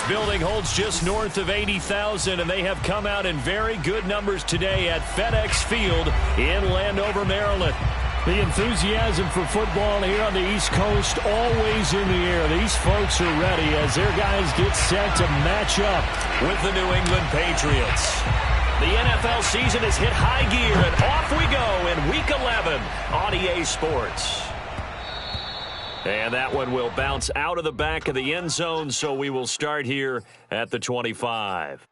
building holds just north of 80,000, and they have come out in very good numbers today at FedEx Field in Landover, Maryland. The enthusiasm for football here on the East Coast always in the air. These folks are ready as their guys get set to match up with the New England Patriots. The NFL season has hit high gear, and off we go in Week 11 on EA Sports. And that one will bounce out of the back of the end zone, so we will start here at the 25.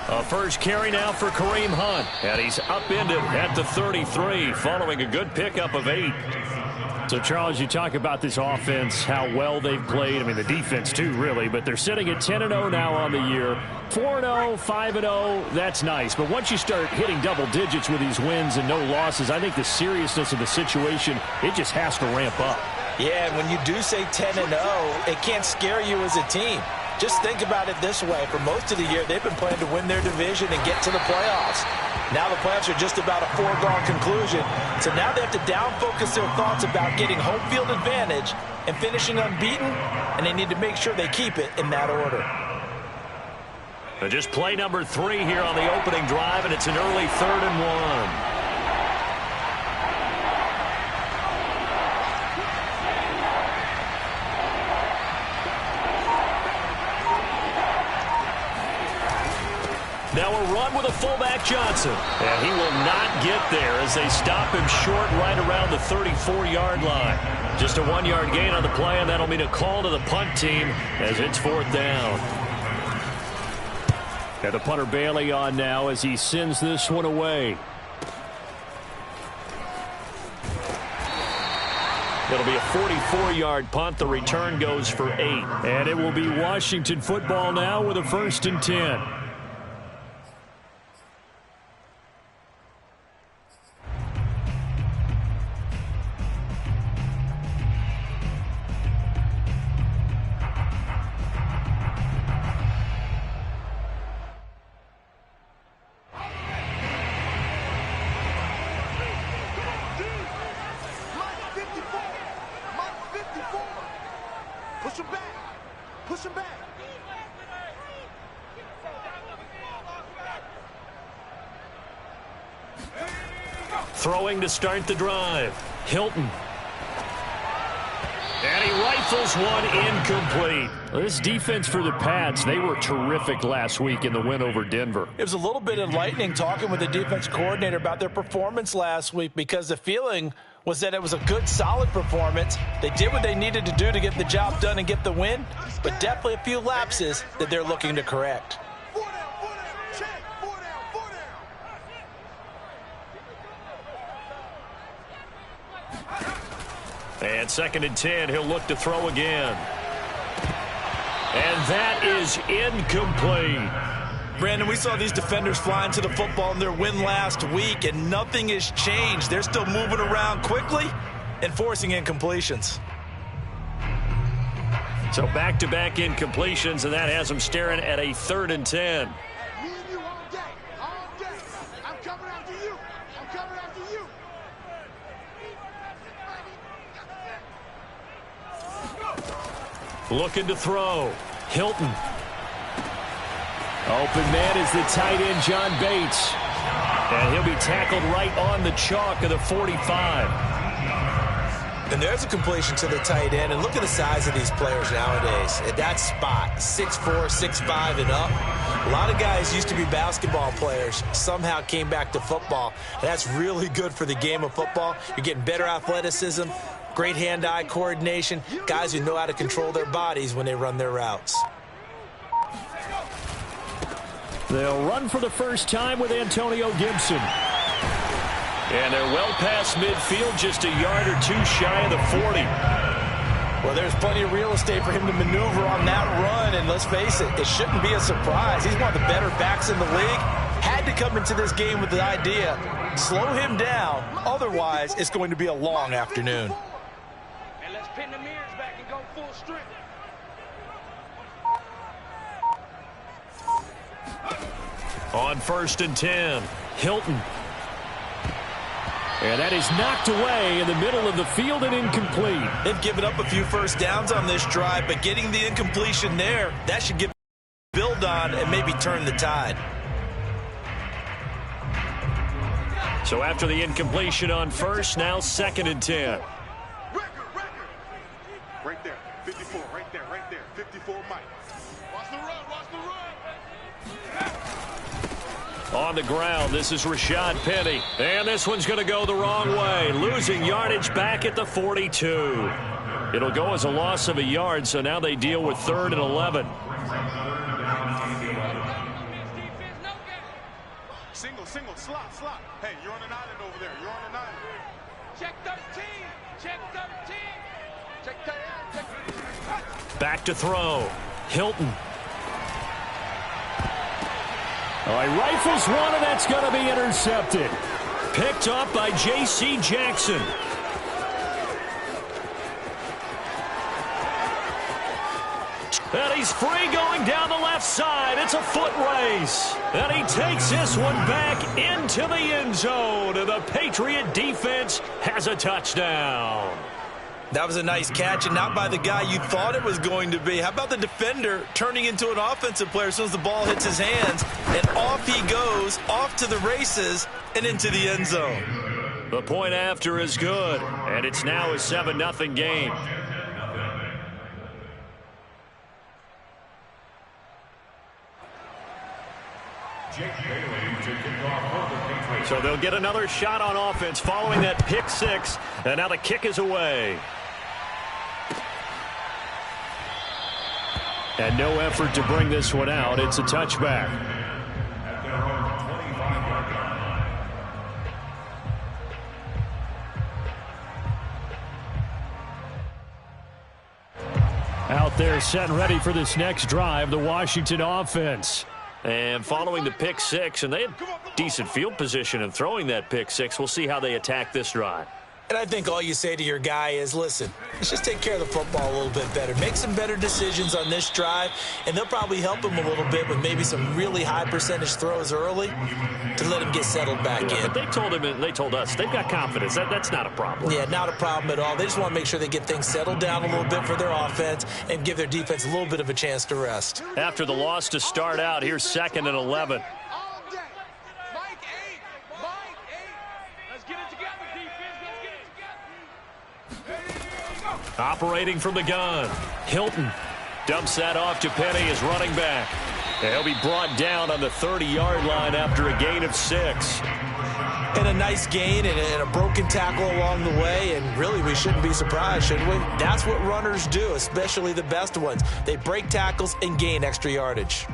A first carry now for Kareem Hunt, and he's upended at the 33 following a good pickup of 8. So, Charles, you talk about this offense, how well they've played. I mean, the defense, too, really. But they're sitting at 10-0 now on the year. 4-0, 5-0, that's nice. But once you start hitting double digits with these wins and no losses, I think the seriousness of the situation, it just has to ramp up. Yeah, and when you do say 10-0, it can't scare you as a team. Just think about it this way. For most of the year, they've been playing to win their division and get to the playoffs. Now the playoffs are just about a foregone conclusion. So now they have to down-focus their thoughts about getting home field advantage and finishing unbeaten, and they need to make sure they keep it in that order. Just play number 3 here on the opening drive, and it's an early 3rd and 1. Now a run with a fullback Johnson. And he will not get there as they stop him short right around the 34-yard line. Just a 1-yard gain on the play, and that'll mean a call to the punt team as it's 4th down. Got the punter Bailey on now as he sends this one away. It'll be a 44-yard punt. The return goes for 8. And it will be Washington football now with a 1st and 10. Throwing to start the drive. Hilton. And he rifles one incomplete. This defense for the Pats, they were terrific last week in the win over Denver. It was a little bit enlightening talking with the defense coordinator about their performance last week because the feeling was that it was a good, solid performance. They did what they needed to do to get the job done and get the win, but definitely a few lapses that they're looking to correct. And 2nd and 10, he'll look to throw again. And that is incomplete. Brandon, we saw these defenders flying to the football in their win last week, and nothing has changed. They're still moving around quickly and forcing incompletions. So back-to-back incompletions, and that has them staring at a 3rd and 10. Looking to throw. Hilton. Open man is the tight end, John Bates. And he'll be tackled right on the chalk of the 45. And there's a completion to the tight end. And look at the size of these players nowadays. At that spot, 6'4", 6'5", and up. A lot of guys used to be basketball players, somehow came back to football. And that's really good for the game of football. You're getting better athleticism, great hand-eye coordination, guys who know how to control their bodies when they run their routes. They'll run for the first time with Antonio Gibson. And they're well past midfield, just a yard or two shy of the 40. Well, there's plenty of real estate for him to maneuver on that run, and let's face it, it shouldn't be a surprise. He's one of the better backs in the league. Had to come into this game with the idea Slow him down. Otherwise, it's going to be a long afternoon. And let's pin the mirrors back and go full strength. On 1st and 10, Hilton. And that is knocked away in the middle of the field and incomplete. They've given up a few first downs on this drive, but getting the incompletion there, that should give build on and maybe turn the tide. So after the incompletion on 1st, now 2nd and 10. Right there, 54, right there, 54, Mike. Watch the run, watch the run. On the ground, this is Rashad Penny. And this one's going to go the wrong way, losing yardage back at the 42. It'll go as a loss of a yard, so now they deal with 3rd and 11. Single, slot. Hey, you're on an island over there. You're on an island. Check 13. Check 13. Check 13. Back to throw. Hilton. All right, rifles one, and that's going to be intercepted. Picked up by J.C. Jackson. And he's free going down the left side. It's a foot race. And he takes this one back into the end zone. And the Patriot defense has a touchdown. That was a nice catch, and not by the guy you thought it was going to be. How about the defender turning into an offensive player as soon as the ball hits his hands, and off he goes, off to the races, and into the end zone. The point after is good, and it's now a 7-0 game. So they'll get another shot on offense following that pick six, and now the kick is away. And no effort to bring this one out. It's a touchback. Out there set and ready for this next drive, the Washington offense. And following the pick six, and they had decent field position in throwing that pick six. We'll see how they attack this drive. And I think all you say to your guy is, listen, let's just take care of the football a little bit better. Make some better decisions on this drive, and they'll probably help him a little bit with maybe some really high percentage throws early to let him get settled back in. But they told him, and they told us, they've got confidence. That's not a problem. Yeah, not a problem at all. They just want to make sure they get things settled down a little bit for their offense and give their defense a little bit of a chance to rest. After the loss to start out, here's 2nd and 11. Operating from the gun, Hilton dumps that off to Penny as running back. And he'll be brought down on the 30-yard line after a gain of 6. And a nice gain and a broken tackle along the way, and really we shouldn't be surprised, should we? That's what runners do, especially the best ones. They break tackles and gain extra yardage.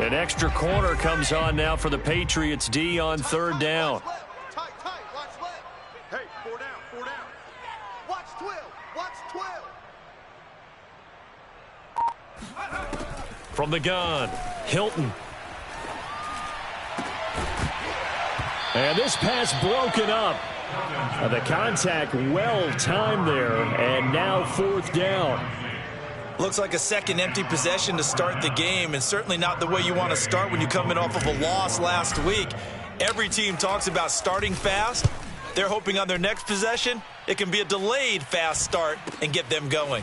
An extra corner comes on now for the Patriots D on 3rd down. Tight, watch left. Hey, 4 down. Watch 12. From the gun, Hilton. And this pass broken up. The contact well timed there, and now 4th down. Looks like a second empty possession to start the game, and certainly not the way you want to start when you're coming off of a loss last week. Every team talks about starting fast. They're hoping on their next possession, it can be a delayed fast start and get them going.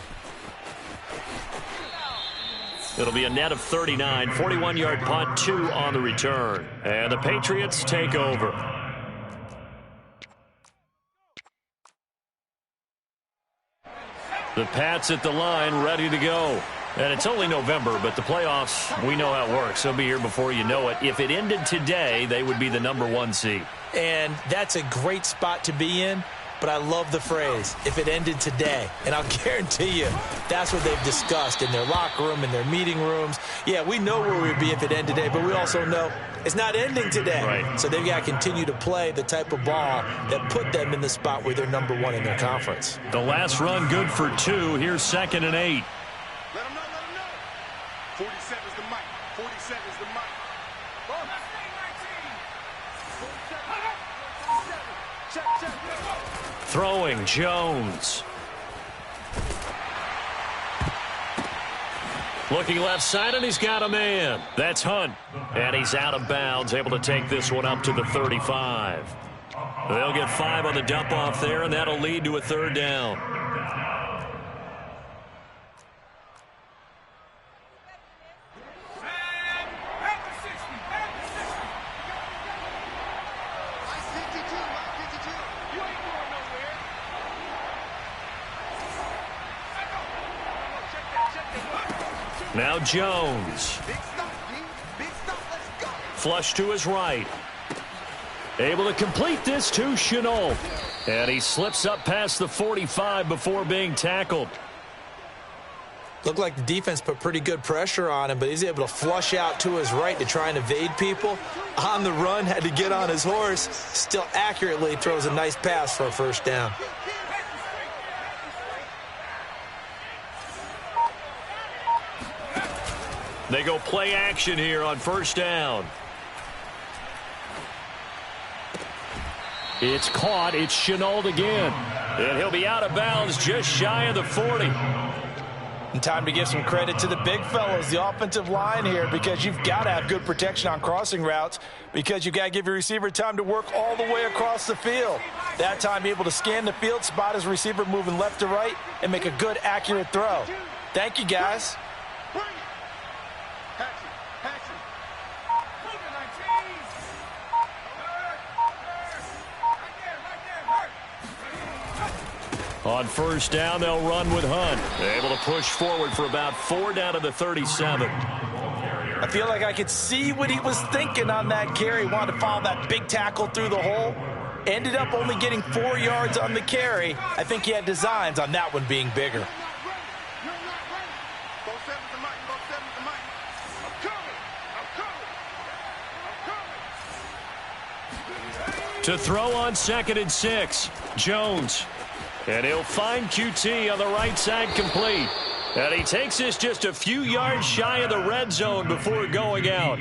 It'll be a net of 39, 41-yard punt, 2 on the return. And the Patriots take over. The Pats at the line, ready to go. And it's only November, but the playoffs, we know how it works. They'll be here before you know it. If it ended today, they would be the #1 seed. And that's a great spot to be in, but I love the phrase, if it ended today. And I'll guarantee you, that's what they've discussed in their locker room, in their meeting rooms. Yeah, we know where we'd be if it ended today, but we also know it's not ending today. Right. So they've got to continue to play the type of ball that put them in the spot where they're #1 in their conference. The last run good for 2. Here's 2nd and 8. Let him know. 47 is the mic. 47 is the mic. Throwing Jones. Looking left side, and he's got a man. That's Hunt. And he's out of bounds, able to take this one up to the 35. They'll get 5 on the dump off there, and that'll lead to a third down. Now Jones. Flush to his right. Able to complete this to Chenault. And he slips up past the 45 before being tackled. Looked like the defense put pretty good pressure on him, but he's able to flush out to his right to try and evade people. On the run, had to get on his horse. Still accurately throws a nice pass for a first down. They go play action here on first down. It's caught. It's Chenault again. And he'll be out of bounds just shy of the 40. And time to give some credit to the big fellows, the offensive line here, because you've got to have good protection on crossing routes, because you've got to give your receiver time to work all the way across the field. That time, be able to scan the field, spot his receiver moving left to right, and make a good, accurate throw. Thank you, guys. On first down, they'll run with Hunt. Able to push forward for about 4 down to the 37. I feel like I could see what he was thinking on that carry. Wanted to follow that big tackle through the hole. Ended up only getting 4 yards on the carry. I think he had designs on that one being bigger. To throw on 2nd and 6, Jones. And he'll find QT on the right side complete. And he takes this just a few yards shy of the red zone before going out.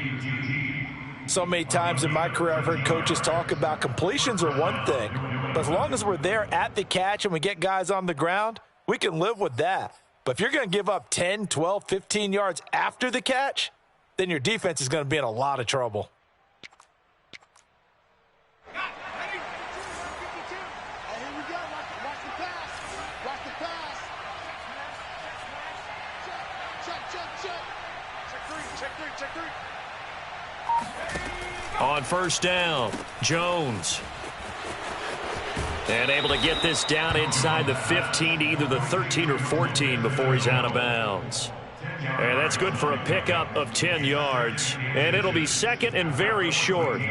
So many times in my career I've heard coaches talk about completions are one thing, but as long as we're there at the catch and we get guys on the ground, we can live with that. But if you're going to give up 10, 12, 15 yards after the catch, then your defense is going to be in a lot of trouble. On first down, Jones. And able to get this down inside the 15 to either the 13 or 14 before he's out of bounds. And that's good for a pickup of 10 yards. And it'll be 2nd and very short.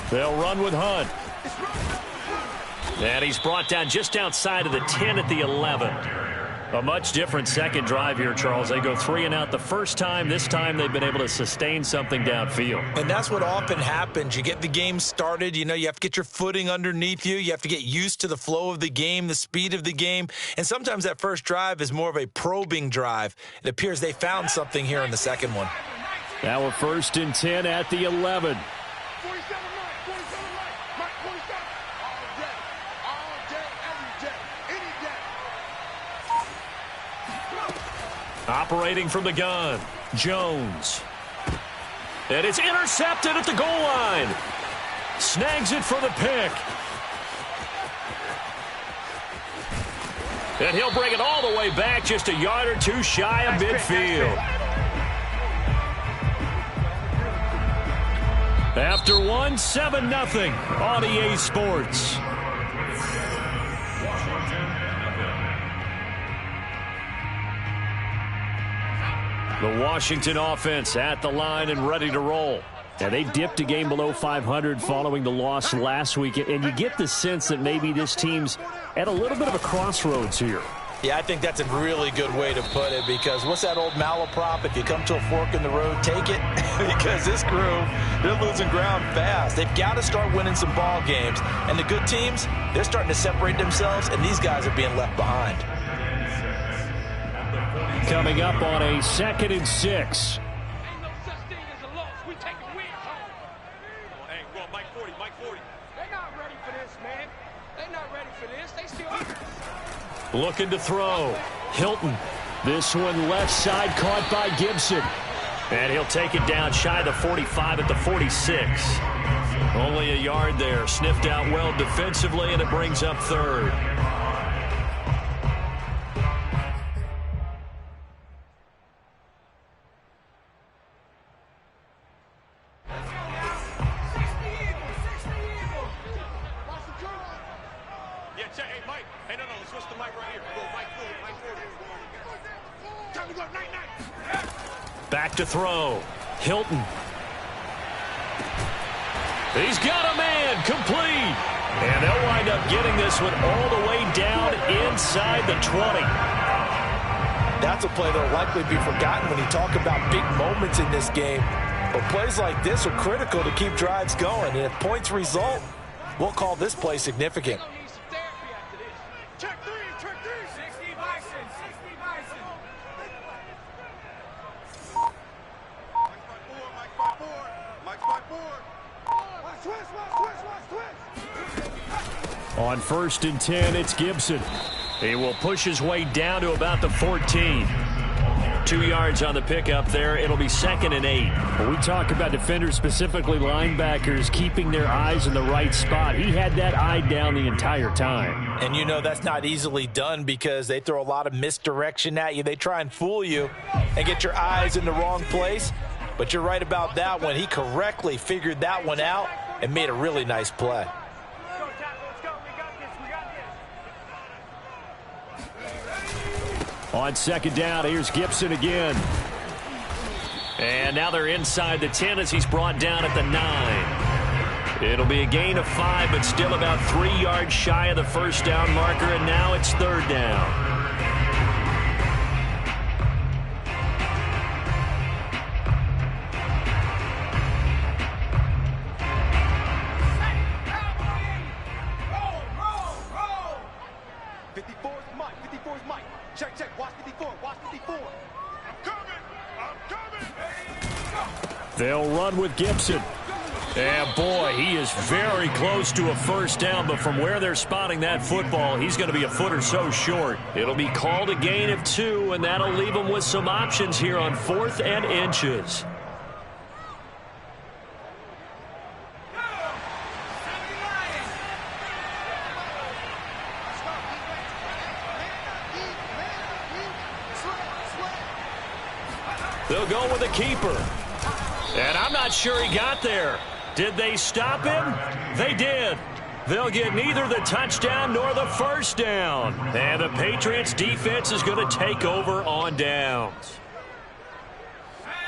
They'll run with Hunt. And he's brought down just outside of the 10 at the 11. A much different second drive here, Charles. They go 3 and out the first time. This time they've been able to sustain something downfield. And that's what often happens. You get the game started. You know, you have to get your footing underneath you. You have to get used to the flow of the game, the speed of the game. And sometimes that first drive is more of a probing drive. It appears they found something here in the second one. Now we're 1st and 10 at the 11. Operating from the gun, Jones. And it's intercepted at the goal line. Snags it for the pick. And he'll bring it all the way back just a yard or two shy of midfield. After one, 7-0 on EA Sports. The Washington offense at the line and ready to roll. Yeah, they dipped a game below 500 following the loss last week, and you get the sense that maybe this team's at a little bit of a crossroads here. Yeah, I think that's a really good way to put it, because what's that old malaprop? If you come to a fork in the road, take it. Because this crew, they're losing ground fast. They've got to start winning some ball games. And the good teams, they're starting to separate themselves, and these guys are being left behind. Coming up on a 2nd and 6. Ain't no such thing as a loss. We taking wins home. Hey, go on, Mike 40, Mike 40. They're not ready for this, man. They're not ready for this. They still... Looking to throw. Hilton. This one left side caught by Gibson. And he'll take it down shy of the 45 at the 46. Only a yard there. Sniffed out well defensively, and it brings up 3rd. Yeah, check. Hey, Mike. Hey, no, let's switch the mic right here. Go, Mike 40, Mike 40. Time to go, night. Back to throw. Hilton. He's got a man. Complete. And they'll wind up getting this one all the way down inside the 20. That's a play that will likely be forgotten when you talk about big moments in this game. But plays like this are critical to keep drives going. And if points result, we'll call this play significant. Gonna need some therapy after this. Check 3, check 3. 60 Bison, 60 Bison. Mike's by 4, Mike's by 4. Watch twist. On 1st and 10, it's Gibson. He will push his way down to about the 14. 2 yards on the pickup there. It'll be 2nd and 8. When we talk about defenders, specifically linebackers, keeping their eyes in the right spot, he had that eye down the entire time. And you know that's not easily done because they throw a lot of misdirection at you. They try and fool you and get your eyes in the wrong place. But you're right about that one. He correctly figured that one out and made a really nice play. Let's go, Tackle. Let's go. We got this. On 2nd down, here's Gibson again. And now they're inside the 10 as he's brought down at the 9. It'll be a gain of 5, but still about 3 yards shy of the 1st down marker, and now it's 3rd down. Check. Watch 54. Watch 54. I'm coming. They'll run with Gibson. And boy, he is very close to a 1st down, but from where they're spotting that football, he's going to be a foot or so short. It'll be called a gain of 2, and that'll leave him with some options here on 4th and inches. They'll go with a keeper. And I'm not sure he got there. Did they stop him? They did. They'll get neither the touchdown nor the 1st down. And the Patriots defense is going to take over on downs.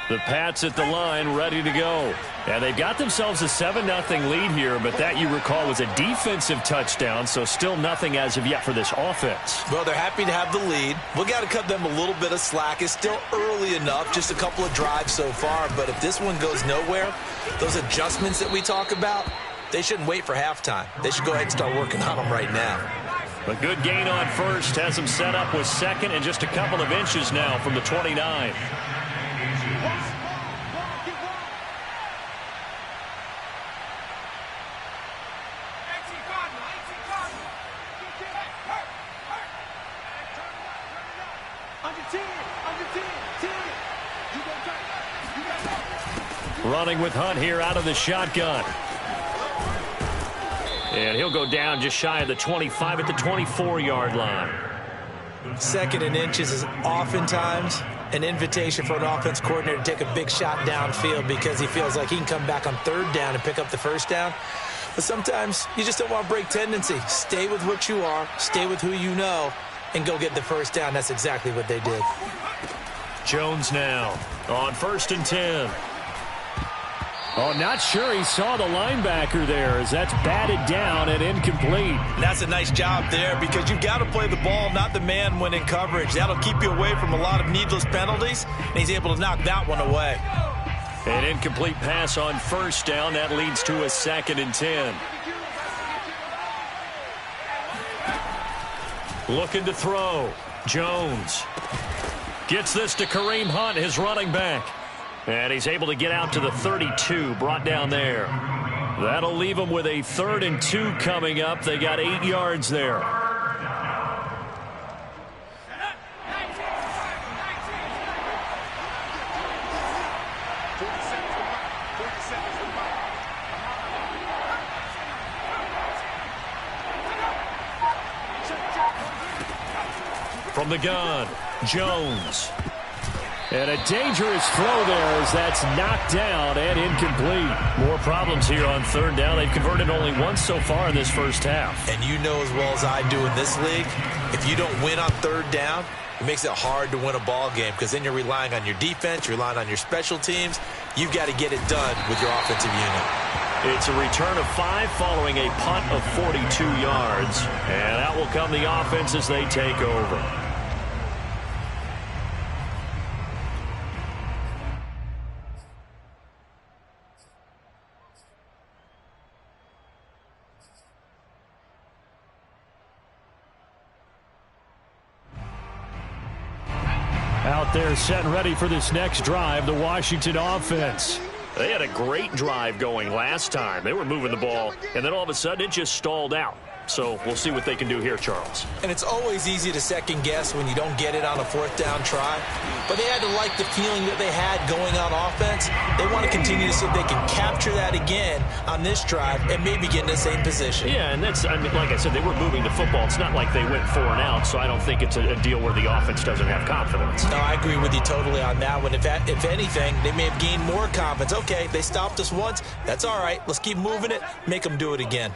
The Pats at the line ready to go. And they've got themselves a 7-0 lead here, but that, you recall, was a defensive touchdown, so still nothing as of yet for this offense. Well, they're happy to have the lead. We've got to cut them a little bit of slack. It's still early enough, just a couple of drives so far, but if this one goes nowhere, those adjustments that we talk about, they shouldn't wait for halftime. They should go ahead and start working on them right now. A good gain on 1st has them set up with 2nd and just a couple of inches now from the 29. Running with Hunt here out of the shotgun. And he'll go down just shy of the 25 at the 24-yard line. 2nd and inches is oftentimes an invitation for an offense coordinator to take a big shot downfield because he feels like he can come back on 3rd down and pick up the 1st down. But sometimes you just don't want to break tendency. Stay with what you are, stay with who you know, and go get the 1st down. That's exactly what they did. Jones now on 1st and 10. Oh, not sure he saw the linebacker there as that's batted down and incomplete. And that's a nice job there because you've got to play the ball, not the man when in coverage. That'll keep you away from a lot of needless penalties, and he's able to knock that one away. An incomplete pass on first down. That leads to a 2nd and 10. Looking to throw. Jones gets this to Kareem Hunt, his running back. And he's able to get out to the 32, brought down there. That'll leave him with a 3rd and 2 coming up. They got 8 yards there. From the gun, Jones. And a dangerous throw there as that's knocked down and incomplete. More problems here on 3rd down. They've converted only once so far in this first half. And you know as well as I do in this league, if you don't win on 3rd down, it makes it hard to win a ball game because then you're relying on your defense, you're relying on your special teams. You've got to get it done with your offensive unit. It's a return of 5 following a punt of 42 yards. And out will come the offense as they take over. Out there set and ready for this next drive, the Washington offense. They had a great drive going last time. They were moving the ball, and then all of a sudden it just stalled out. So we'll see what they can do here, Charles. And it's always easy to second guess when you don't get it on a 4th down try. But they had to like the feeling that they had going on offense. They want to continue to see if they can capture that again on this drive and maybe get in the same position. Yeah, and that's, I mean, like I said, they were moving the football. It's not like they went 4 and out, so I don't think it's a deal where the offense doesn't have confidence. No, I agree with you totally on that one. If anything, they may have gained more confidence. Okay, they stopped us once. That's all right. Let's keep moving it. Make them do it again.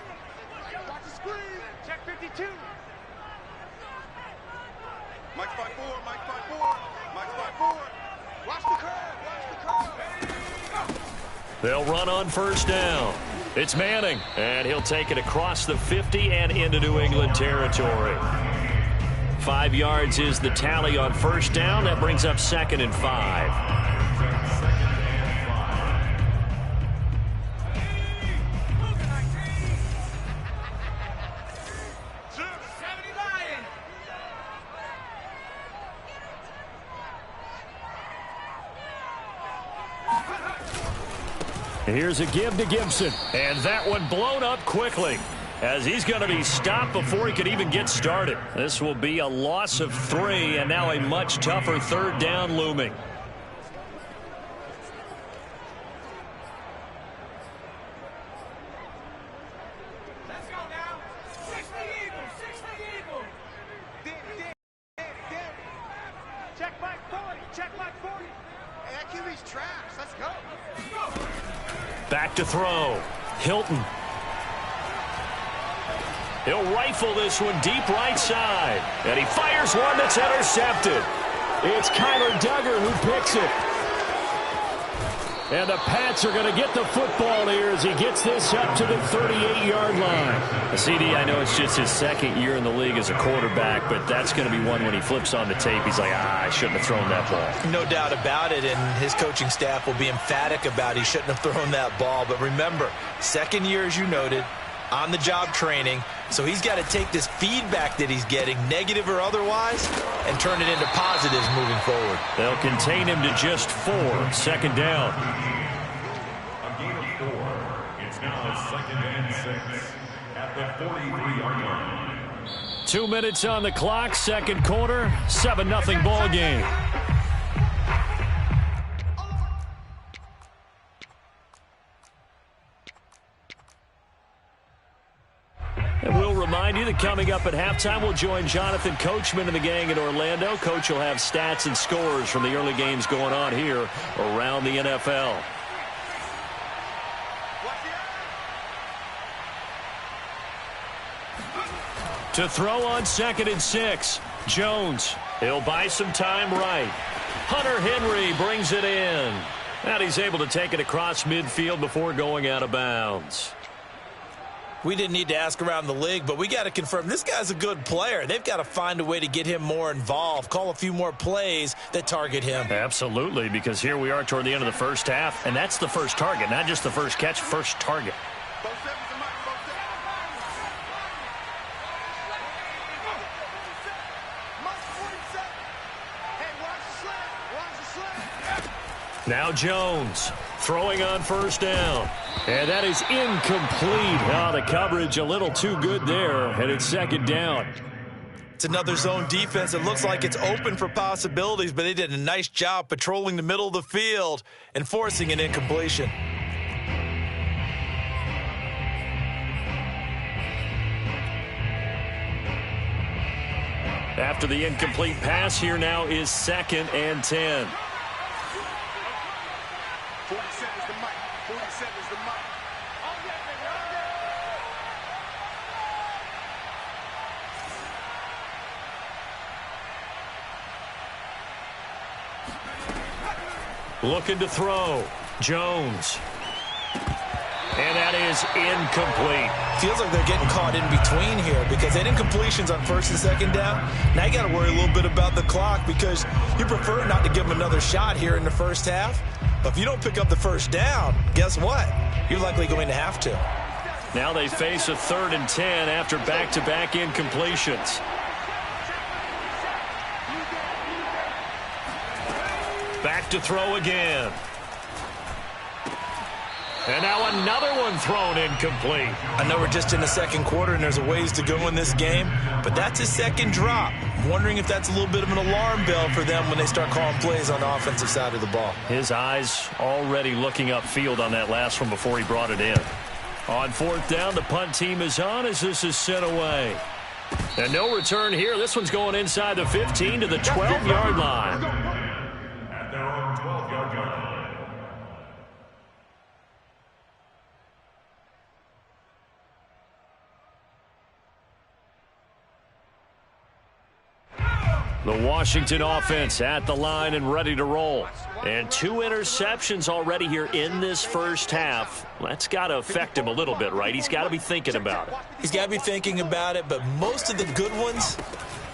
Mike 5-4, Mike 5-4, Mike 5-4. Watch the curve, They'll run on 1st down. It's Manning, and he'll take it across the 50 and into New England territory. 5 yards is the tally on 1st down. That brings up 2nd and 5. Here's a give to Gibson, and that one blown up quickly as he's going to be stopped before he could even get started. This will be a loss of 3, and now a much tougher 3rd down looming. Let's go now. 60 Eagles. Check Mike 40. Check Mike 40. Hey, that QB's trash. Let's go. Back to throw. Hilton. He'll rifle this one deep right side. And he fires one that's intercepted. It's Kyler Duggar who picks it. And the Pats are going to get the football here as he gets this up to the 38-yard line. CD, I know it's just his 2nd year in the league as a quarterback, but that's going to be one when he flips on the tape. He's like, I shouldn't have thrown that ball. No doubt about it, and his coaching staff will be emphatic about he shouldn't have thrown that ball. But remember, 2nd year, as you noted, on-the-job training. So he's got to take this feedback that he's getting, negative or otherwise, and turn it into positives moving forward. They'll contain him to just 4. 2nd down. A gain of 4. It's now 2nd and 6 at the 43-yard line. 2 minutes on the clock, 2nd quarter, 7-0 ball game. And we'll remind you that coming up at halftime, we'll join Jonathan Coachman and the gang in Orlando. Coach will have stats and scores from the early games going on here around the NFL. To throw on 2nd and 6. Jones. He'll buy some time right. Hunter Henry brings it in. And he's able to take it across midfield before going out of bounds. We didn't need to ask around the league, but we got to confirm this guy's a good player. They've got to find a way to get him more involved, call a few more plays that target him. Absolutely, because here we are toward the end of the first half, and that's the first target, not just the first catch, first target. Now Jones throwing on first down. And that is incomplete. Oh, the coverage a little too good there, and it's second down. It's another zone defense. It looks like it's open for possibilities, but they did a nice job patrolling the middle of the field and forcing an incompletion. After the incomplete pass, here now is 2nd and 10. 47 is the mic. 47 is the mic. Looking to throw. Jones. And that is incomplete. Feels like they're getting caught in between here because they had incompletions on first and second down. Now you got to worry a little bit about the clock because you prefer not to give them another shot here in the first half. But if you don't pick up the first down, guess what? You're likely going to have to. Now they face a 3rd and 10 after back-to-back incompletions. Back to throw again. And now another one thrown incomplete. I know we're just in the second quarter and there's a ways to go in this game, but that's his second drop. I'm wondering if that's a little bit of an alarm bell for them when they start calling plays on the offensive side of the ball. His eyes already looking upfield on that last one before he brought it in. On 4th down, the punt team is on as this is sent away. And no return here. This one's going inside the 15 to the 12-yard line. At their own 12-yard line. The Washington offense at the line and ready to roll. And 2 interceptions already here in this first half. That's got to affect him a little bit, right? He's got to be thinking about it. He's got to be thinking about it, but most of the good ones,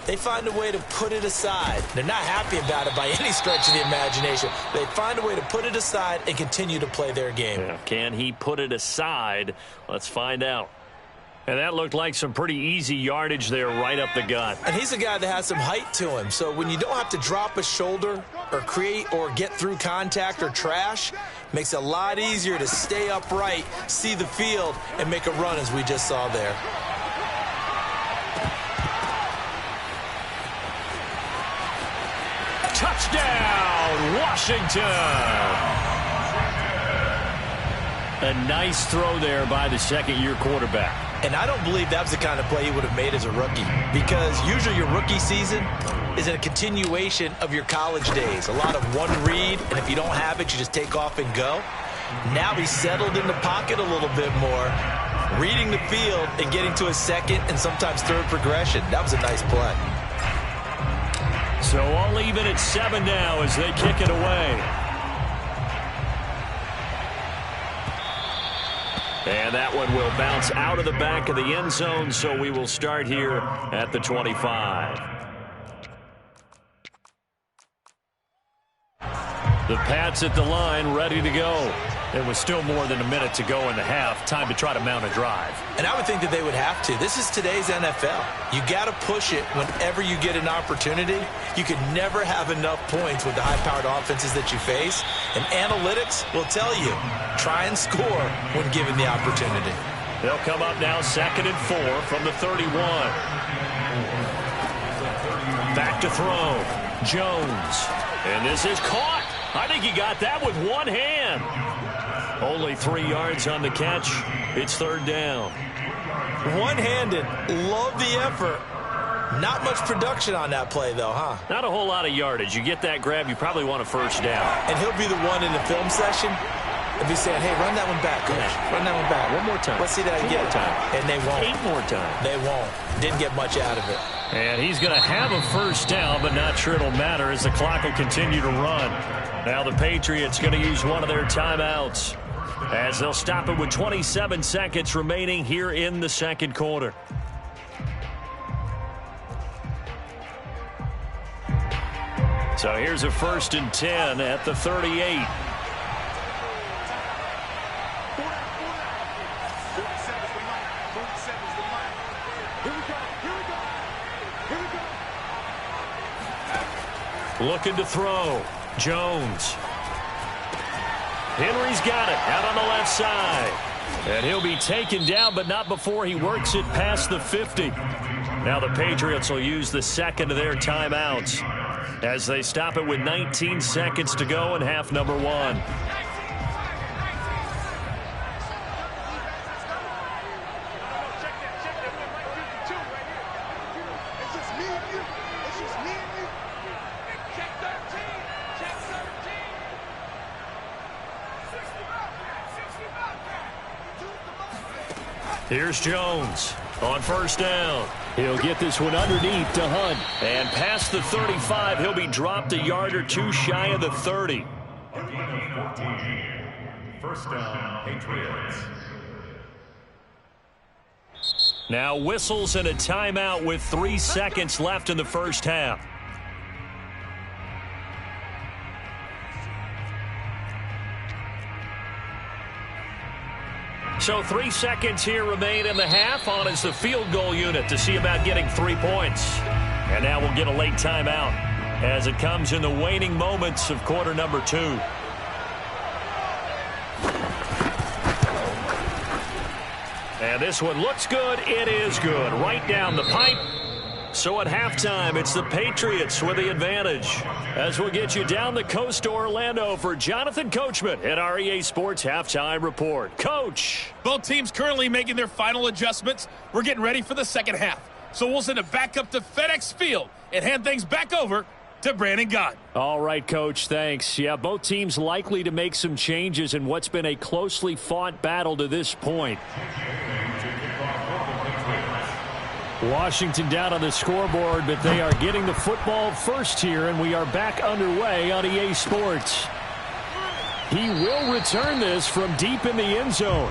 they find a way to put it aside. They're not happy about it by any stretch of the imagination. They find a way to put it aside and continue to play their game. Yeah, can he put it aside? Let's find out. And that looked like some pretty easy yardage there right up the gut. And he's a guy that has some height to him. So when you don't have to drop a shoulder or create or get through contact or trash, makes it a lot easier to stay upright, see the field, and make a run as we just saw there. Touchdown, Washington! A nice throw there by the second-year quarterback. And I don't believe that was the kind of play he would have made as a rookie, because usually your rookie season is a continuation of your college days. A lot of one read, and if you don't have it, you just take off and go. Now he's settled in the pocket a little bit more, reading the field and getting to a second and sometimes third progression. That was a nice play. So all even at 7 now as they kick it away. And that one will bounce out of the back of the end zone, so we will start here at the 25. The Pats at the line, ready to go. It was still more than a minute to go in the half. Time to try to mount a drive. And I would think that they would have to. This is today's NFL. You got to push it whenever you get an opportunity. You could never have enough points with the high-powered offenses that you face. And analytics will tell you, try and score when given the opportunity. They'll come up now 2nd and 4 from the 31. Back to throw. Jones. And this is caught. I think he got that with one hand. Only 3 yards on the catch. It's 3rd down. One-handed. Love the effort. Not much production on that play, though, huh? Not a whole lot of yardage. You get that grab, you probably want a first down. And he'll be the one in the film session If he's saying, hey, run that one back, coach. Yeah. Run that one back. One more time. Let's see that Two again. more time. And they won't. 8 more times. They won't. Didn't get much out of it. And he's going to have a first down, but not sure it'll matter as the clock will continue to run. Now the Patriots going to use one of their timeouts as they'll stop it with 27 seconds remaining here in the second quarter. So here's a 1st and 10 at the 38. Looking to throw. Jones. Henry's got it out on the left side. And he'll be taken down, but not before he works it past the 50. Now the Patriots will use the second of their timeouts as they stop it with 19 seconds to go in half number 1. Here's Jones on first down. He'll get this one underneath to Hunt. And past the 35, he'll be dropped a yard or two shy of the 30. A gain of 14. First down, Patriots. Now whistles and a timeout with 3 seconds left in the first half. So 3 seconds here remain in the half. On is the field goal unit to see about getting 3 points. And now we'll get a late timeout as it comes in the waning moments of quarter number 2. And this one looks good. It is good. Right down the pipe. So at halftime, it's the Patriots with the advantage. As we'll get you down the coast to Orlando for Jonathan Coachman at our EA Sports Halftime Report. Coach. Both teams currently making their final adjustments. We're getting ready for the second half. So we'll send it back up to FedEx Field and hand things back over to Brandon Gott. All right, Coach, thanks. Yeah, both teams likely to make some changes in what's been a closely fought battle to this point. Washington down on the scoreboard, but they are getting the football first here, and we are back underway on EA Sports. He will return this from deep in the end zone.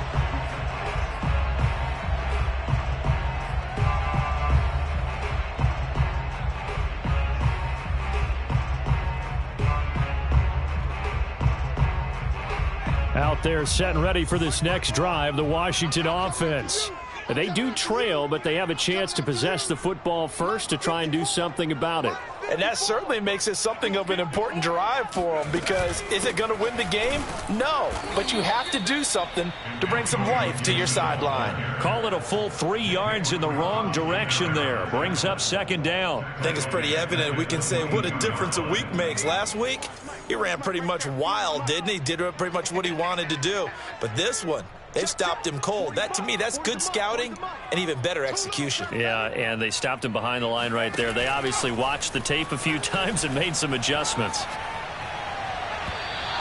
Out there set and ready for this next drive, the Washington offense. They do trail, but they have a chance to possess the football first to try and do something about it. And that certainly makes it something of an important drive for them, because is it going to win the game? No, but you have to do something to bring some life to your sideline. Call it a full 3 yards in the wrong direction there. Brings up second down. I think it's pretty evident. We can say what a difference a week makes. Last week, he ran pretty much wild, didn't he? Did pretty much what he wanted to do. But this one, they've stopped him cold. That, to me, that's good scouting and even better execution. Yeah, and they stopped him behind the line right there. They obviously watched the tape a few times and made some adjustments.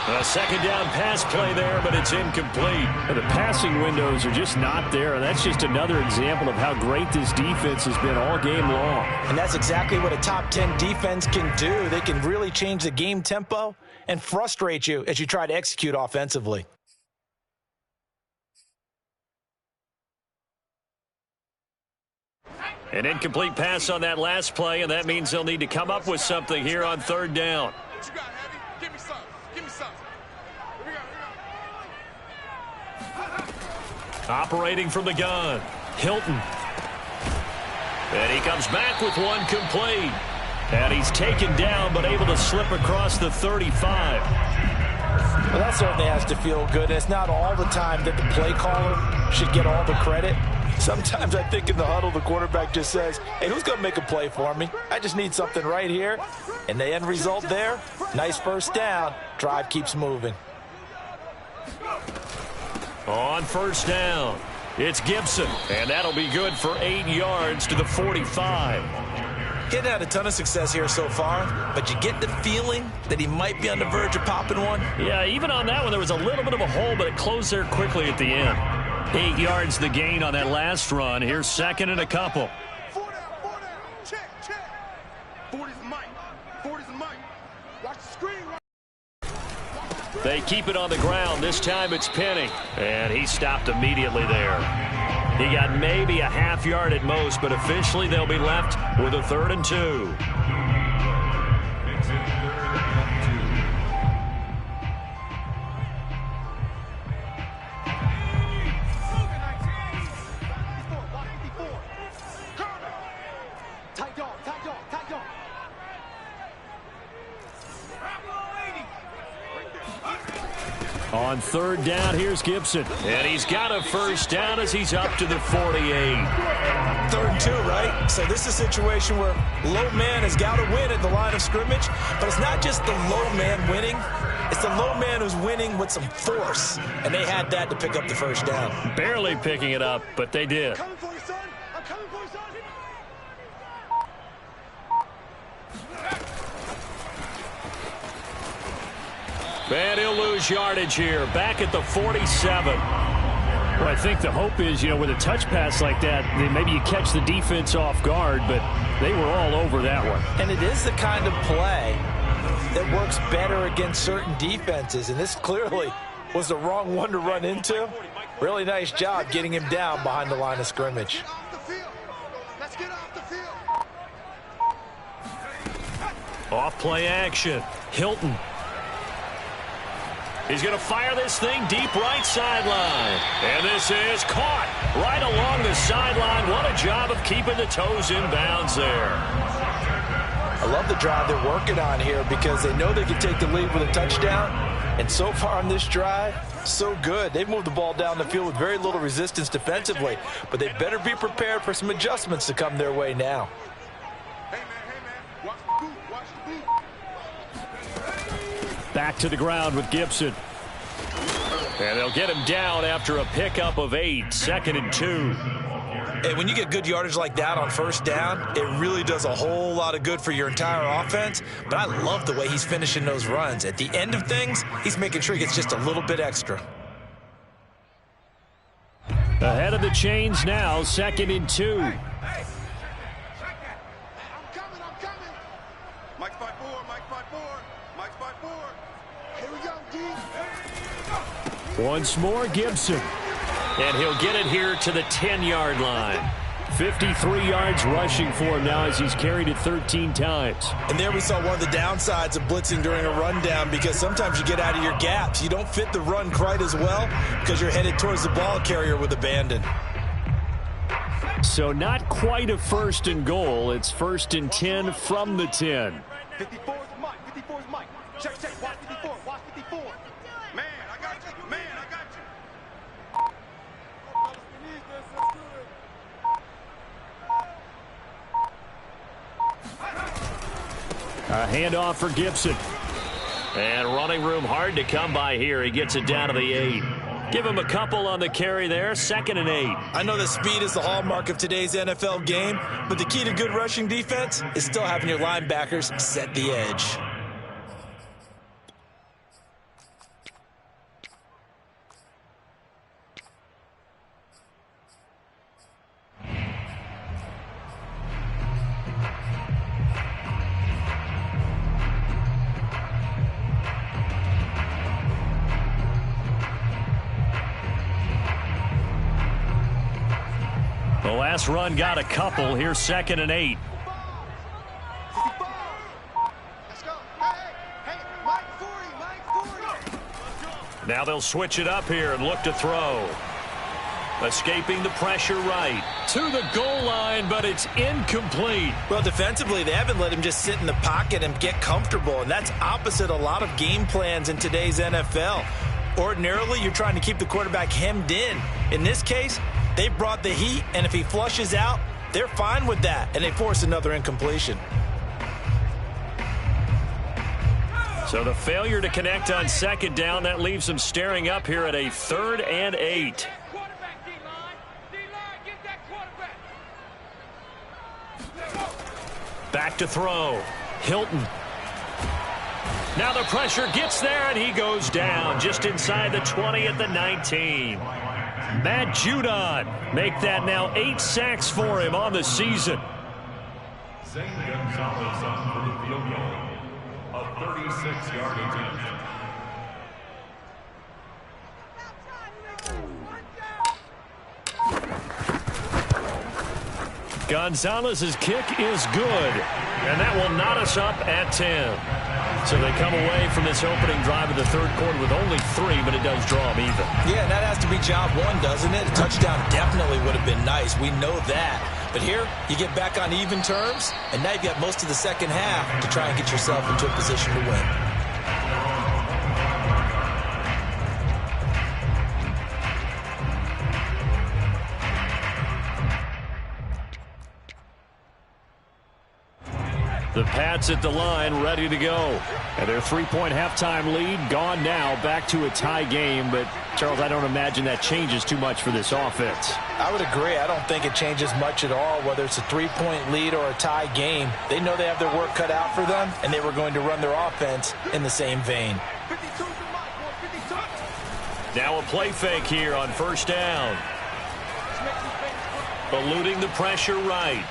A second down pass play there, but it's incomplete. The passing windows are just not there, and that's just another example of how great this defense has been all game long. And that's exactly what a top 10 defense can do. They can really change the game tempo and frustrate you as you try to execute offensively. An incomplete pass on that last play, and that means they'll need to come up with something here on third down. What you got, Heavy? Give me some. Give me some. Here we go. Operating from the gun, Hilton. And he comes back with one complete. And he's taken down, but able to slip across the 35. Well, that certainly has to feel good. It's not all the time that the play caller should get all the credit. Sometimes I think in the huddle, the quarterback just says, hey, who's going to make a play for me? I just need something right here. And the end result there, nice first down. Drive keeps moving. On first down, it's Gibson. And that'll be good for 8 yards to the 45. He hadn't had a ton of success here so far, but you get the feeling that he might be on the verge of popping one. Yeah, even on that one, there was a little bit of a hole, but it closed there quickly at the end. 8 yards the gain on that last run. Here's second and a couple. 4 down. Check. 40's the mic. 40's the mic. Watch the screen. They keep it on the ground. This time it's Penny. And he stopped immediately there. He got maybe a half yard at most, but officially they'll be left with a 3rd and 2. Makes it 3rd and 2. Tight dog. On 3rd down, here's Gibson. And he's got a first down as he's up to the 48. 3rd and 2, right? So this is a situation where low man has got to win at the line of scrimmage, but it's not just the low man winning. It's the low man who's winning with some force, and they had that to pick up the first down. Barely picking it up, but they did. I'm coming for you, son. And he'll lose yardage here. Back at the 47. Well, I think the hope is, with a touch pass like that, maybe you catch the defense off guard, but they were all over that one. And it is the kind of play that works better against certain defenses, and this clearly was the wrong one to run into. Really nice job getting him down behind the line of scrimmage. Let's get off the field. Off play action. Hilton. He's going to fire this thing deep right sideline. And this is caught right along the sideline. What a job of keeping the toes in bounds there. I love the drive they're working on here because they know they can take the lead with a touchdown. And so far on this drive, so good. They've moved the ball down the field with very little resistance defensively. But they better be prepared for some adjustments to come their way now. Hey, man. Watch the boot. Back to the ground with Gibson. And they'll get him down after a pickup of 8. 2nd and 2. Hey, when you get good yardage like that on first down, it really does a whole lot of good for your entire offense. But I love the way he's finishing those runs. At the end of things, he's making sure he gets just a little bit extra. Ahead of the chains now. 2nd and 2. I'm coming. Mike's by 4. Here we go, D. Once more, Gibson. And he'll get it here to the 10-yard line. 53 yards rushing for him now as he's carried it 13 times. And there we saw one of the downsides of blitzing during a rundown, because sometimes you get out of your gaps. You don't fit the run quite as well because you're headed towards the ball carrier with abandon. So not quite a 1st and goal. It's 1st and 10 from the 10. 54 is Mike. Check. Watch 54. Man, I got you. A handoff for Gibson. And running room hard to come by here. He gets it down to the 8. Give him a couple on the carry there. 2nd and 8. I know that speed is the hallmark of today's NFL game, but the key to good rushing defense is still having your linebackers set the edge. The last run got a couple. Here's 2nd and 8. Let's go. Hey, Mike 40. Now they'll switch it up here and look to throw. Escaping the pressure right to the goal line, but it's incomplete. Well, defensively, they haven't let him just sit in the pocket and get comfortable, and that's opposite a lot of game plans in today's NFL. Ordinarily, you're trying to keep the quarterback hemmed in. In this case, they brought the heat, and if he flushes out, they're fine with that, and they force another incompletion. So the failure to connect on 2nd down, that leaves them staring up here at a 3rd and 8. Quarterback, D-line, get that quarterback. Back to throw. Hilton. Now the pressure gets there, and he goes down just inside the 20 at the 19. Matt Judon make that now 8 sacks for him on the season. Zane Gonzalez on for the field goal. A 36-yard attempt. Gonzalez's kick is good, and that will knot us up at 10. So they come away from this opening drive of the third quarter with only 3, but it does draw them even. Yeah, and that has to be job one, doesn't it? A touchdown definitely would have been nice. We know that. But here, you get back on even terms, and now you've got most of the second half to try and get yourself into a position to win. The Pats at the line, ready to go. And their 3-point halftime lead gone now, back to a tie game. But, Charles, I don't imagine that changes too much for this offense. I would agree. I don't think it changes much at all, whether it's a 3-point lead or a tie game. They know they have their work cut out for them, and they were going to run their offense in the same vein. Now a play fake here on first down. Eluding the pressure right.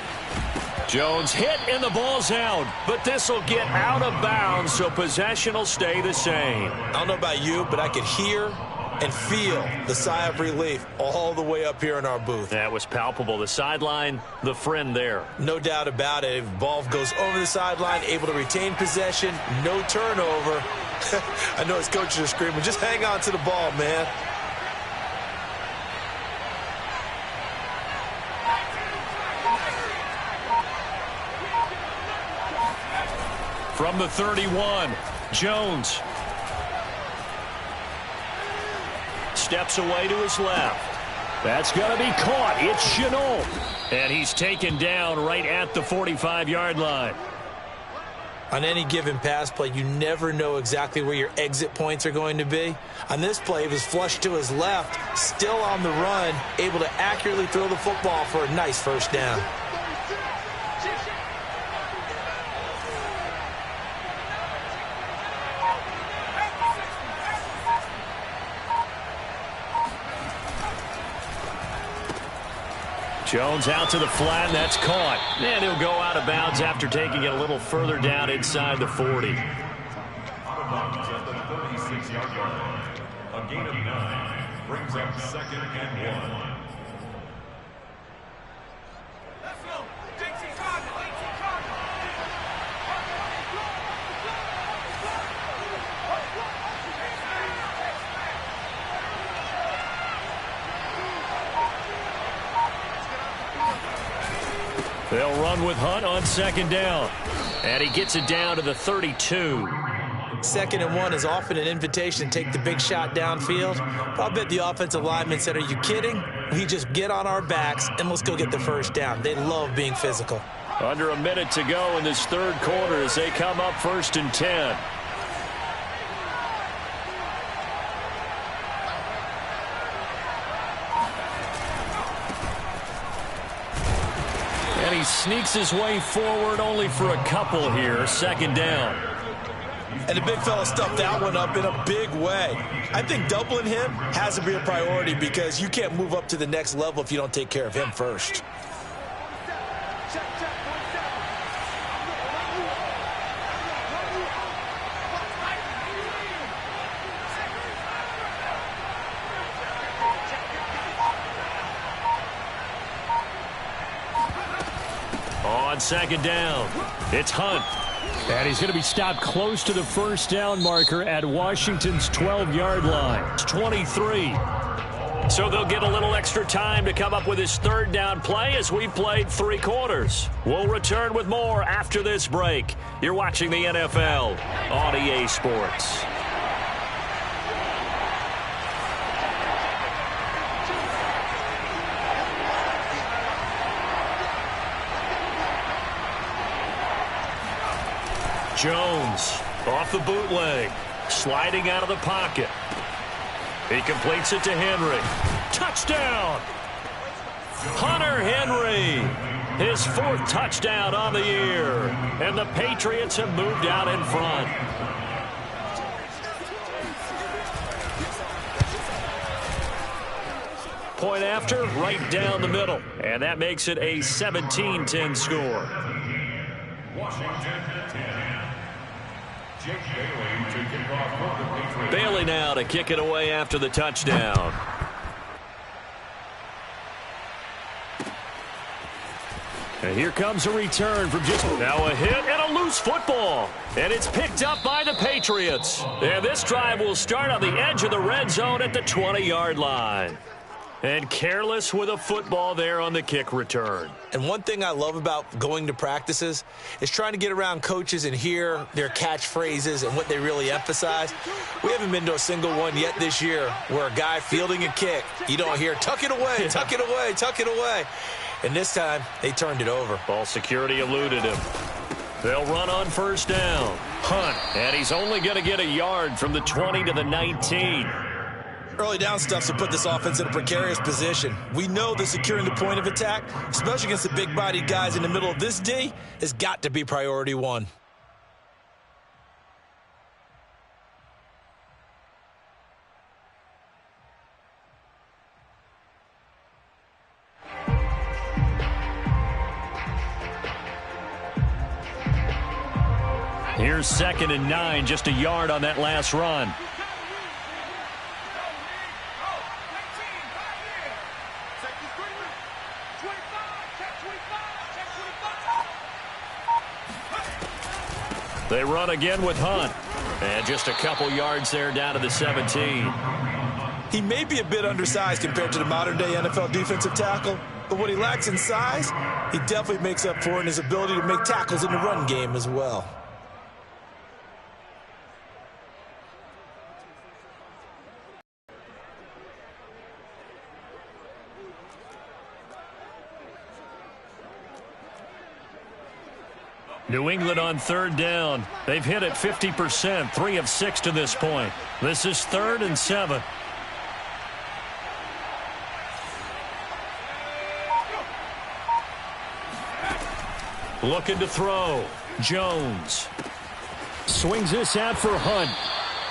Jones hit and the ball's out, but this will get out of bounds, so possession will stay the same. I don't know about you, but I could hear and feel the sigh of relief all the way up here in our booth. That was palpable. The sideline, the friend there. No doubt about it. If ball goes over the sideline, able to retain possession, no turnover. I know his coaches are screaming, just hang on to the ball, man. From the 31, Jones steps away to his left. That's going to be caught. It's Chenault. And he's taken down right at the 45-yard line. On any given pass play, you never know exactly where your exit points are going to be. On this play, he was flushed to his left, still on the run, able to accurately throw the football for a nice first down. Jones out to the flat, and that's caught. And he'll go out of bounds after taking it a little further down inside the 40. Out of bounds at the 36-yard line. A gain of 9 brings up 2nd and 1. They'll run with Hunt on second down. And he gets it down to the 32. 2nd and 1 is often an invitation to take the big shot downfield. I'll bet the offensive lineman said, are you kidding? We just get on our backs and let's go get the first down. They love being physical. Under a minute to go in this third quarter as they come up 1st and 10. And he sneaks his way forward only for a couple here. 2nd down. And the big fella stuffed that one up in a big way. I think doubling him has to be a priority because you can't move up to the next level if you don't take care of him first. On 2nd down, it's Hunt. And he's going to be stopped close to the first down marker at Washington's 12-yard line. It's 23. So they'll get a little extra time to come up with his third down play as we played 3 quarters. We'll return with more after this break. You're watching the NFL on EA Sports. Jones off the bootleg, sliding out of the pocket. He completes it to Henry. Touchdown! Hunter Henry. His 4th touchdown on the year. And the Patriots have moved out in front. Point after, right down the middle. And that makes it a 17-10 score. Washington 10. Jake Bailey to kick off for the Patriots. Bailey now to kick it away after the touchdown. And here comes a return from just now a hit and a loose football. And it's picked up by the Patriots. And this drive will start on the edge of the red zone at the 20-yard line. And careless with a football there on the kick return. And one thing I love about going to practices is trying to get around coaches and hear their catchphrases and what they really emphasize. We haven't been to a single one yet this year where a guy fielding a kick, you don't hear, tuck it away, tuck it away, tuck it away. And this time, they turned it over. Ball security eluded him. They'll run on first down. Hunt, and he's only going to get a yard from the 20 to the 19. Early down stuff to put this offense in a precarious position. We know that securing the point of attack, especially against the big-bodied guys in the middle of this D, has got to be priority one. Here's 2nd and 9, just a yard on that last run. They run again with Hunt. And just a couple yards there down to the 17. He may be a bit undersized compared to the modern-day NFL defensive tackle, but what he lacks in size, he definitely makes up for in his ability to make tackles in the run game as well. New England on 3rd down. They've hit it 50%, 3 of 6 to this point. This is 3rd and 7. Looking to throw. Jones swings this out for Hunt.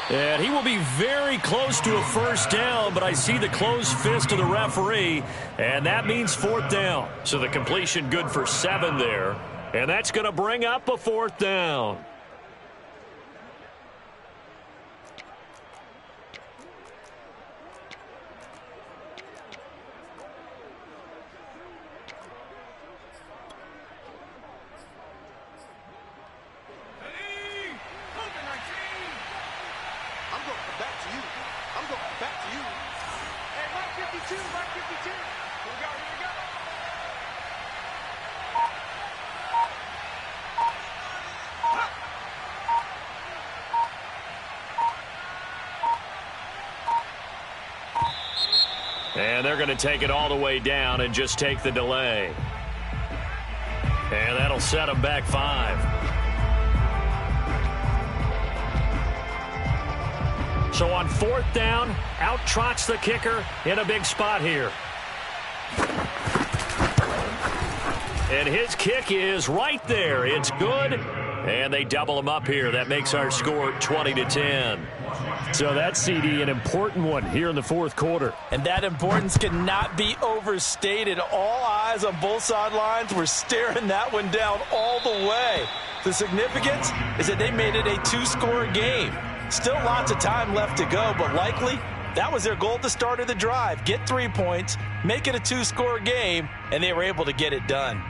And he will be very close to a first down, but I see the closed fist of the referee, and that means 4th down. So the completion good for 7 there. And that's going to bring up a 4th down. And they're going to take it all the way down and just take the delay. And that'll set them back 5. So on 4th down, out trots the kicker in a big spot here. And his kick is right there. It's good. And they double him up here. That makes our score 20-10. So that's, CD, an important one here in the 4th quarter. And that importance cannot be overstated. All eyes on both sidelines were staring that one down all the way. The significance is that they made it a 2-score game. Still lots of time left to go, but likely that was their goal at the start of the drive. Get 3 points, make it a 2-score game, and they were able to get it done.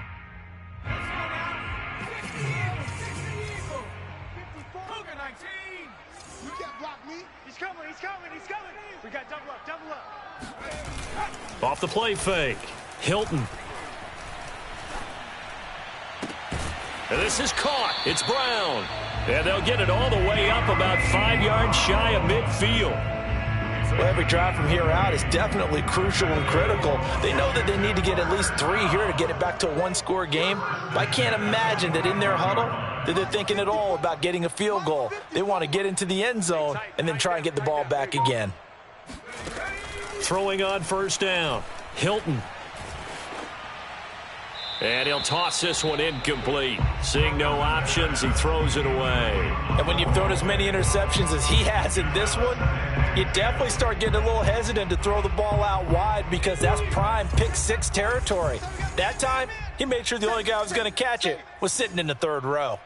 Off the play fake. Hilton. And this is caught. It's Brown. And they'll get it all the way up about 5 yards shy of midfield. Well, every drive from here out is definitely crucial and critical. They know that they need to get at least 3 here to get it back to a 1-score game. But I can't imagine that in their huddle that they're thinking at all about getting a field goal. They want to get into the end zone and then try and get the ball back again. Throwing on first down. Hilton. And he'll toss this one incomplete. Seeing no options, he throws it away. And when you've thrown as many interceptions as he has in this one, you definitely start getting a little hesitant to throw the ball out wide because that's prime pick six territory. That time, he made sure the only guy who was going to catch it was sitting in the third row.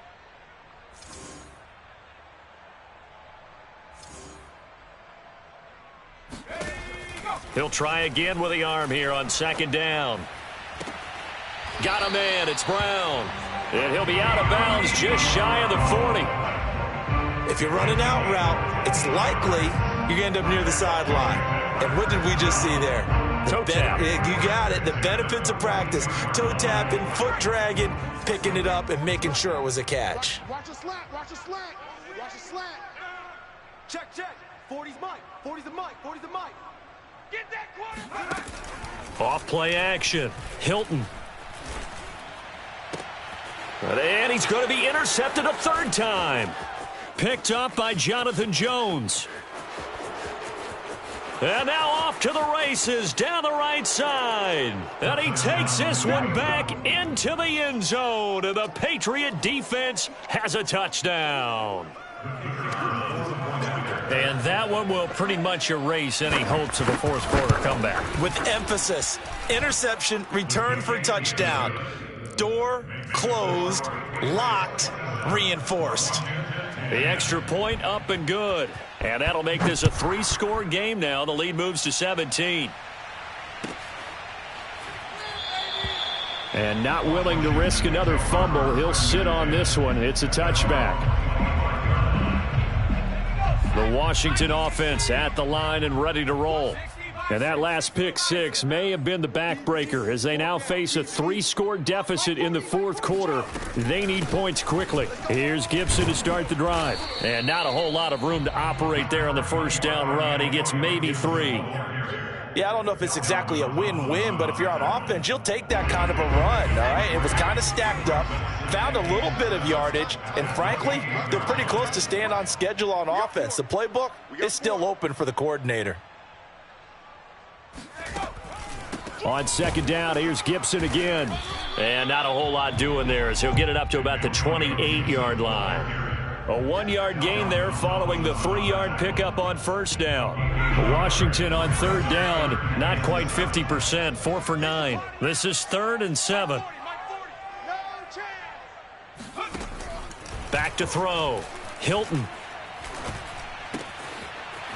He'll try again with the arm here on second down. Got a man. It's Brown. And he'll be out of bounds just shy of the 40. If you're running out route, it's likely you're going to end up near the sideline. And what did we just see there? Toe tap. You got it. The benefits of practice. Toe tapping, foot dragging, picking it up, and making sure it was a catch. Watch a slant. Watch a slant. Watch a slant. Check. 40's Mike. 40's the Mike. 40's the Mike. Get that quarterback. Off play action. Hilton. And he's going to be intercepted a third time. Picked up by Jonathan Jones. And now off to the races down the right side. And he takes this one back into the end zone. And the Patriot defense has a touchdown. And that one will pretty much erase any hopes of a fourth quarter comeback. With emphasis, interception, return for touchdown. Door closed, locked, reinforced. The extra point up and good. And that'll make this a 3-score game now. The lead moves to 17. And not willing to risk another fumble, he'll sit on this one. It's a touchback. The Washington offense at the line and ready to roll. And that last pick six may have been the backbreaker as they now face a 3-score deficit in the fourth quarter. They need points quickly. Here's Gibson to start the drive. And not a whole lot of room to operate there on the first down run. He gets maybe 3. Yeah, I don't know if it's exactly a win-win, but if you're on offense, you'll take that kind of a run, all right? It was kind of stacked up, found a little bit of yardage, and frankly, they're pretty close to staying on schedule on offense. The playbook is still open for the coordinator. On second down, here's Gibson again. And not a whole lot doing there as he'll get it up to about the 28-yard line. A 1-yard gain there following the 3-yard pickup on first down. Washington on third down, not quite 50%, 4 for 9. This is 3rd and 7. Back to throw. Hilton.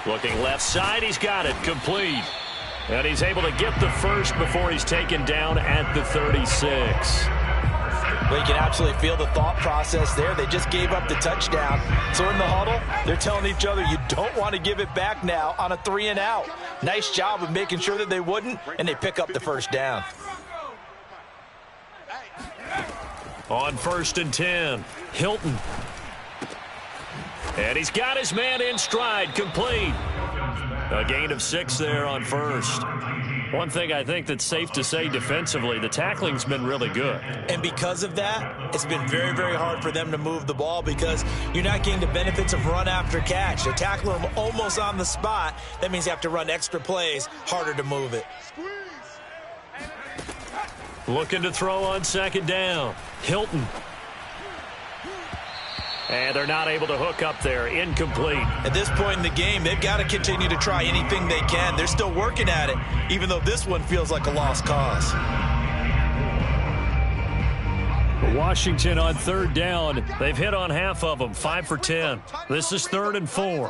Looking left side, he's got it, complete. And he's able to get the first before he's taken down at the 36. Well, you can absolutely feel the thought process there. They just gave up the touchdown. So in the huddle, they're telling each other, you don't want to give it back now on a 3-and-out. Nice job of making sure that they wouldn't, and they pick up the first down. On 1st and 10, Hilton. And he's got his man in stride, complete. A gain of 6 there on first. One thing I think that's safe to say defensively, the tackling's been really good. And because of that, it's been very, very hard for them to move the ball because you're not getting the benefits of run after catch. They're tackling them almost on the spot. That means you have to run extra plays, harder to move it. Looking to throw on second down. Hilton. And they're not able to hook up there. Incomplete. At this point in the game, they've got to continue to try anything they can. They're still working at it, even though this one feels like a lost cause. Washington on third down. They've hit on half of them, 5 for 10. This is 3rd and 4.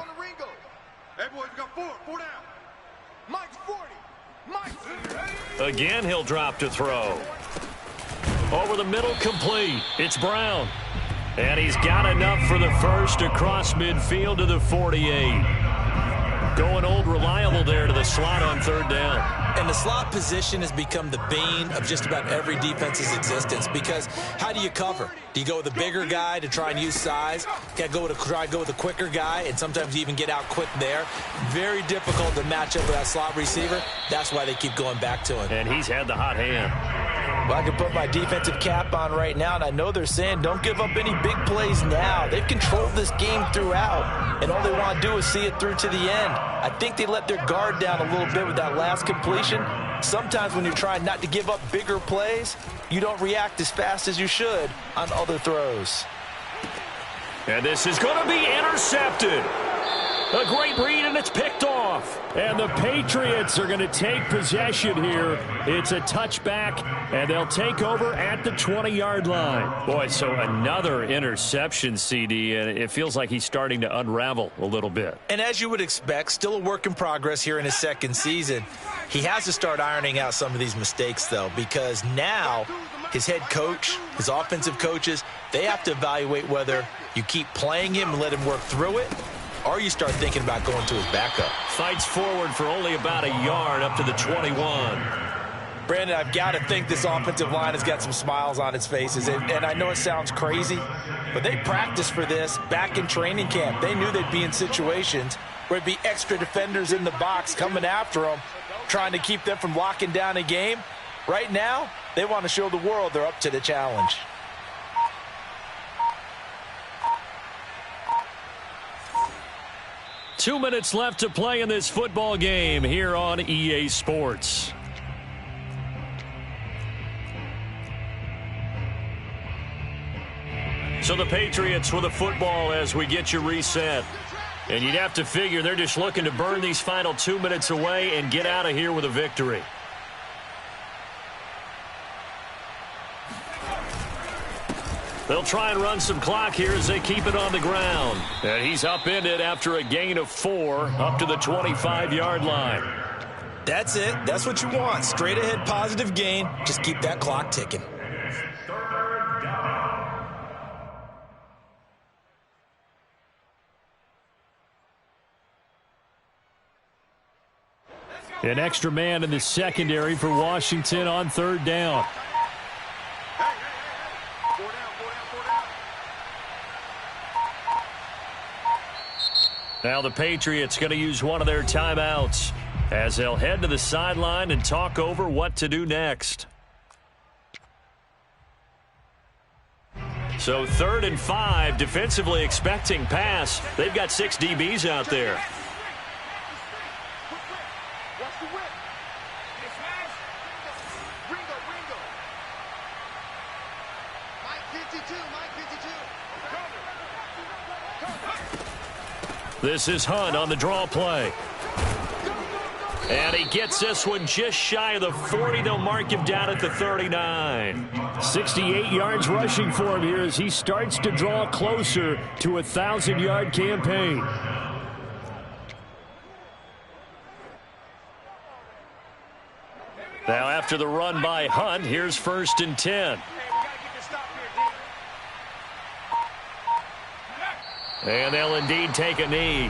Hey, boys, we got 4 down. Mike's 40. Mike's. Again, he'll drop to throw. Over the middle, complete. It's Brown. And he's got enough for the first across midfield to the 48. Going old reliable there to the slot on third down. And the slot position has become the bane of just about every defense's existence because how do you cover? Do you go with a bigger guy to try and use size? Got to try to go with a quicker guy, and sometimes you even get out quick there. Very difficult to match up with that slot receiver. That's why they keep going back to him. And he's had the hot hand. Well, I can put my defensive cap on right now, and I know they're saying don't give up any big plays now. They've controlled this game throughout, and all they want to do is see it through to the end. I think they let their guard down a little bit with that last completion. Sometimes when you're trying not to give up bigger plays, you don't react as fast as you should on other throws. And this is going to be intercepted. A great read, and it's picked off. And the Patriots are going to take possession here. It's a touchback, and they'll take over at the 20-yard line. Boy, so another interception, CD, and it feels like he's starting to unravel a little bit. And as you would expect, still a work in progress here in his second season. He has to start ironing out some of these mistakes, though, because now his head coach, his offensive coaches, they have to evaluate whether you keep playing him and let him work through it, or you start thinking about going to his backup. Fights forward for only about a yard up to the 21. Brandon, I've got to think this offensive line has got some smiles on its faces. And I know it sounds crazy, but they practiced for this back in training camp. They knew they'd be in situations where there'd be extra defenders in the box coming after them, trying to keep them from locking down a game. Right now, they want to show the world they're up to the challenge. Two minutes left to play in this football game here on EA Sports. So the Patriots with the football as we get you reset. And you'd have to figure they're just looking to burn these final 2 minutes away and get out of here with a victory. They'll try and run some clock here as they keep it on the ground. And he's upended after a gain of 4 up to the 25-yard line. That's it. That's what you want. Straight ahead positive gain. Just keep that clock ticking. An extra man in the secondary for Washington on third down. Now the Patriots going to use one of their timeouts as they'll head to the sideline and talk over what to do next. So 3rd and 5, defensively expecting pass. They've got 6 DBs out there. This is Hunt on the draw play. And he gets this one just shy of the 40. They'll mark him down at the 39. 68 yards rushing for him here as he starts to draw closer to a 1,000-yard campaign. Now after the run by Hunt, here's 1st and 10. And they'll indeed take a knee.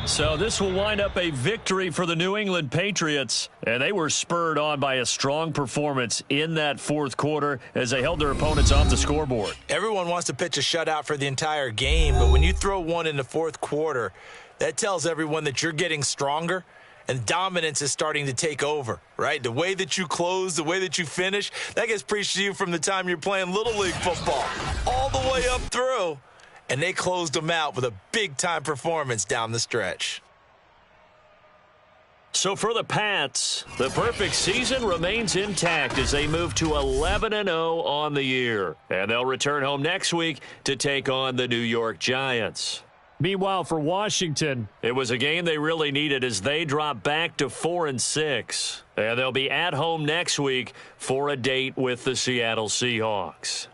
So this will wind up a victory for the New England Patriots, and they were spurred on by a strong performance in that 4th quarter as they held their opponents off the scoreboard. Everyone wants to pitch a shutout for the entire game, but when you throw one in the 4th quarter, that tells everyone that you're getting stronger and dominance is starting to take over, right? The way that you close, the way that you finish, that gets preached to you from the time you're playing Little League football all the way up through. And they closed them out with a big-time performance down the stretch. So for the Pats, the perfect season remains intact as they move to 11-0 on the year. And they'll return home next week to take on the New York Giants. Meanwhile, for Washington, it was a game they really needed as they drop back to 4-6. And they'll be at home next week for a date with the Seattle Seahawks.